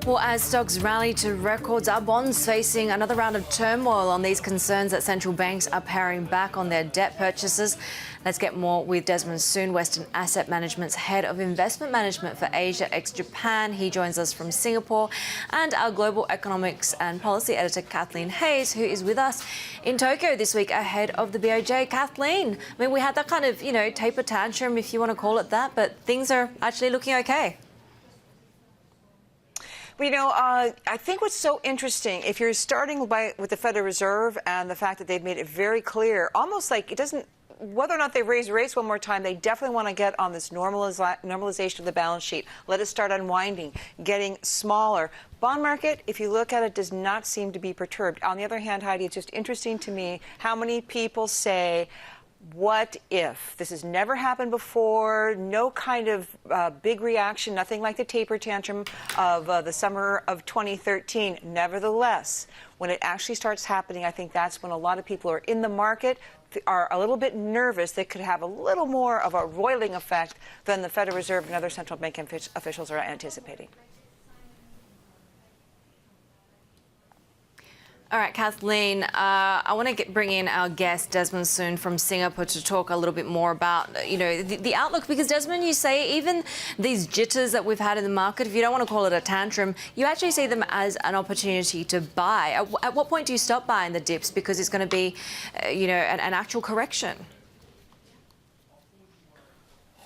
Well, as stocks rally to records, are bonds facing another round of turmoil on these concerns that central banks are paring back on their debt purchases? Let's get more with Desmond Soon, Western Asset Management's Head of Investment Management for Asia ex-Japan. He joins us from Singapore, and our Global Economics and Policy Editor, Kathleen Hayes, who is with us in Tokyo this week ahead of the BOJ. Kathleen, I mean, we had that kind of, taper tantrum, if you want to call it that, but things are actually looking okay. Well, I think what's so interesting, if you're starting with the Federal Reserve and the fact that they've made it very clear, almost like it doesn't, whether or not they raise rates one more time, they definitely want to get on this normalization of the balance sheet. Let it start unwinding, getting smaller. Bond market, if you look at it, does not seem to be perturbed. On the other hand, Heidi, it's just interesting to me how many people say, what if? This has never happened before, no kind of big reaction, nothing like the taper tantrum of the summer of 2013. Nevertheless, when it actually starts happening, I think that's when a lot of people are in the market, are a little bit nervous. They could have a little more of a roiling effect than the Federal Reserve and other central bank officials are anticipating. All right, Kathleen, I want to bring in our guest, Desmond Soon from Singapore, to talk a little bit more about, the outlook. Because, Desmond, you say even these jitters that we've had in the market, if you don't want to call it a tantrum, you actually see them as an opportunity to buy. At what point do you stop buying the dips? Because it's going to be, an actual correction.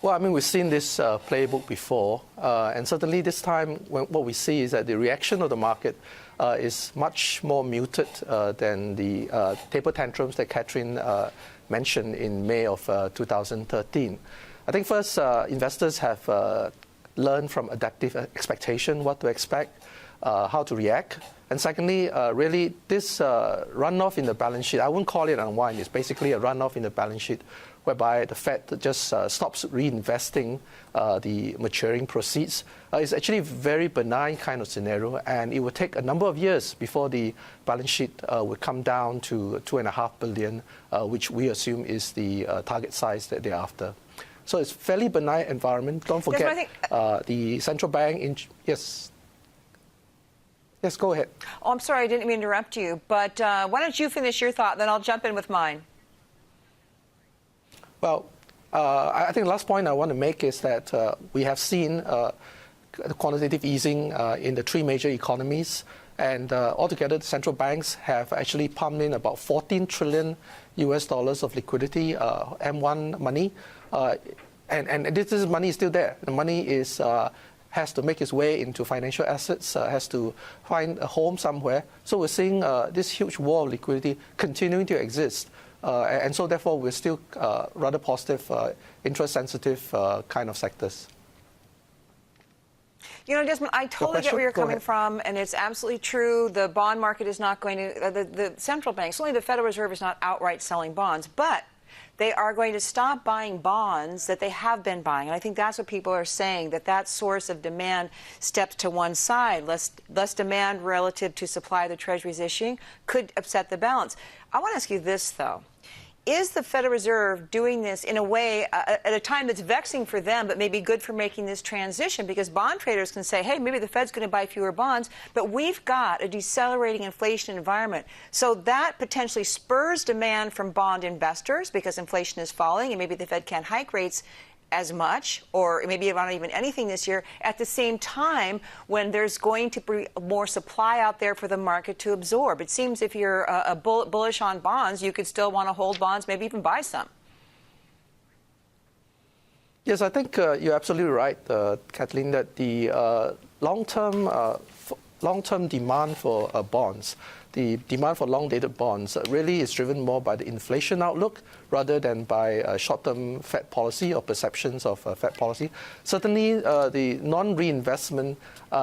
Well, I mean, we've seen this playbook before, and certainly this time what we see is that the reaction of the market is much more muted than the taper tantrums that Catherine mentioned in May of 2013. I think first, investors have learned from adaptive expectation what to expect, how to react. And secondly, really, this runoff in the balance sheet, I wouldn't call it unwind, it's basically a runoff in the balance sheet whereby the Fed just stops reinvesting the maturing proceeds. It's actually a very benign kind of scenario, and it will take a number of years before the balance sheet will come down to $2.5 billion, which we assume is the target size that they're after. So it's a fairly benign environment. Don't forget the central bank. Yes, go ahead. Oh, I'm sorry, I didn't mean to interrupt you, but why don't you finish your thought, then I'll jump in with mine. Well, I think the last point I want to make is that we have seen quantitative easing in the three major economies, and altogether the central banks have actually pumped in about $14 trillion of liquidity, M1 money, and this money is still there. The money is has to make its way into financial assets, has to find a home somewhere. So we're seeing this huge wall of liquidity continuing to exist. And so, therefore, we're still rather positive, interest-sensitive kind of sectors. Desmond, I totally get where you're coming from, and it's absolutely true. The bond market is not going to, the central banks, only the Federal Reserve is not outright selling bonds, but they are going to stop buying bonds that they have been buying. And I think that's what people are saying, that source of demand steps to one side. Less demand relative to supply the Treasury's issuing could upset the balance. I want to ask you this, though. Is the Federal Reserve doing this in a way at a time that's vexing for them, but maybe good for making this transition? Because bond traders can say, hey, maybe the Fed's going to buy fewer bonds, but we've got a decelerating inflation environment. So that potentially spurs demand from bond investors because inflation is falling and maybe the Fed can't hike rates as much, or maybe not even anything this year, at the same time when there's going to be more supply out there for the market to absorb. It seems if you're bullish on bonds, you could still want to hold bonds, maybe even buy some. Yes, I think you're absolutely right, Kathleen, that the long-term demand for bonds, the demand for long-dated bonds really is driven more by the inflation outlook rather than by short-term Fed policy or perceptions of Fed policy. Certainly, the non-reinvestment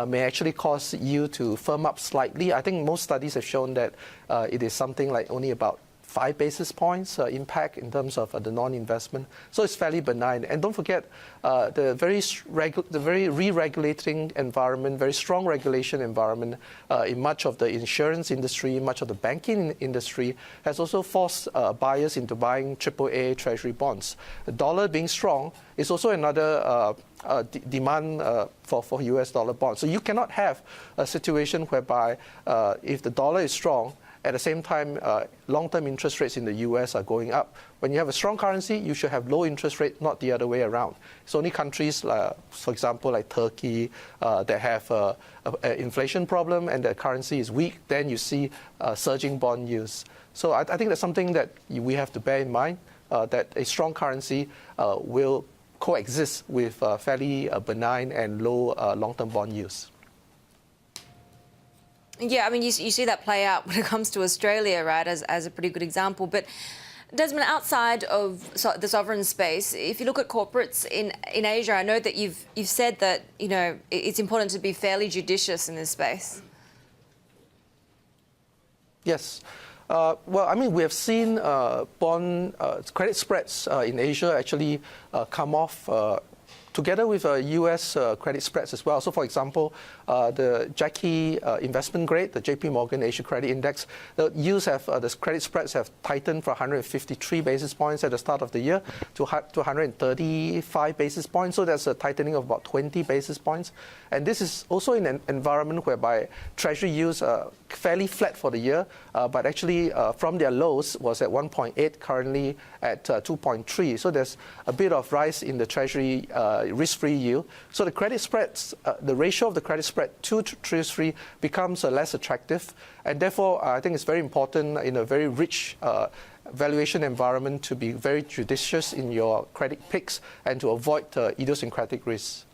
may actually cause yield to firm up slightly. I think most studies have shown that it is something like only about 5 basis points impact in terms of the non-investment. So it's fairly benign. And don't forget the very re-regulating environment, very strong regulation environment in much of the insurance industry, much of the banking industry has also forced buyers into buying AAA Treasury bonds. The dollar being strong is also another demand for US dollar bonds. So you cannot have a situation whereby if the dollar is strong, at the same time, long-term interest rates in the US are going up. When you have a strong currency, you should have low interest rate, not the other way around. It's only countries, for example, like Turkey, that have an inflation problem and the currency is weak, then you see surging bond yields. So I think that's something that we have to bear in mind, that a strong currency will coexist with fairly benign and low long-term bond yields. Yeah, I mean, you see that play out when it comes to Australia, right, as a pretty good example. But Desmond, outside of the sovereign space, if you look at corporates in Asia, I know that you've said that, you know, it's important to be fairly judicious in this space. Yes. Well, I mean, we have seen bond credit spreads in Asia actually come off together with US credit spreads as well. So, for example, the Jackie investment grade, the JP Morgan Asia Credit Index, the yields have, the credit spreads have tightened from 153 basis points at the start of the year to 135 basis points. So that's a tightening of about 20 basis points. And this is also in an environment whereby Treasury yields are fairly flat for the year, but actually from their lows was at 1.8, currently at 2.3. So there's a bit of rise in the Treasury risk-free yield. So the credit spreads, the ratio of the credit spread to risk-free becomes less attractive. And therefore, I think it's very important in a very rich valuation environment to be very judicious in your credit picks and to avoid idiosyncratic risks.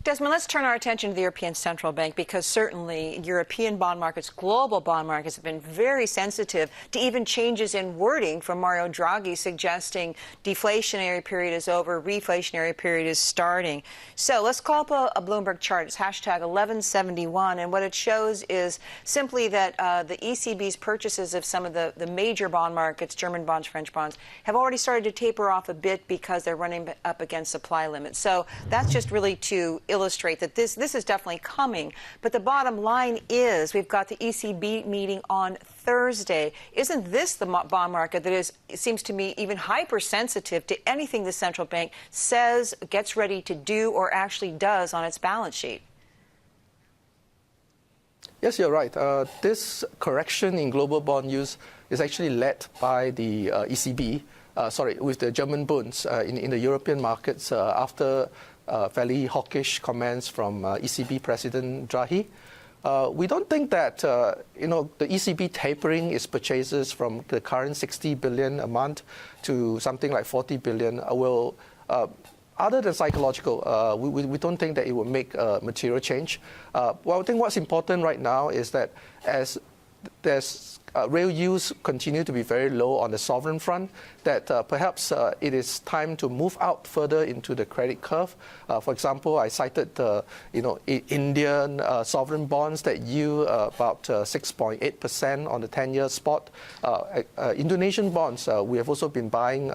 Desmond, let's turn our attention to the European Central Bank, because certainly European bond markets, global bond markets have been very sensitive to even changes in wording from Mario Draghi suggesting deflationary period is over, reflationary period is starting. So let's call up a Bloomberg chart. It's hashtag 1171, and what it shows is simply that the ECB's purchases of some of the major bond markets, German bonds, French bonds, have already started to taper off a bit because they're running up against supply limits. So that's just really to illustrate that this is definitely coming. But the bottom line is we've got the ECB meeting on Thursday. Isn't this the bond market that is, it seems to me, even hypersensitive to anything the central bank says, gets ready to do, or actually does on its balance sheet? Yes, you're right. This correction in global bond yields is actually led by the ECB, with the German bunds in the European markets after fairly hawkish comments from ECB President Draghi. We don't think that the ECB tapering its purchases from the current 60 billion a month to something like 40 billion will, other than psychological, we don't think that it will make a material change. Well, I think what's important right now is that as there's real yields continue to be very low on the sovereign front, that perhaps it is time to move out further into the credit curve. For example, I cited Indian sovereign bonds that yield about 6.8% on the 10-year spot. Indonesian bonds, we have also been buying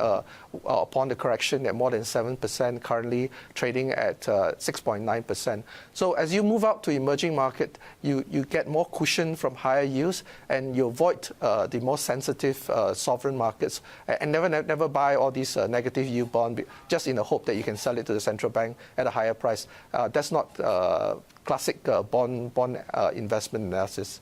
upon the correction at more than 7%, currently trading at 6.9%. So as you move out to emerging market, you get more cushion from higher yields, and you avoid the more sensitive sovereign markets, and never buy all these negative yield bond just in the hope that you can sell it to the central bank at a higher price. That's not classic bond investment analysis.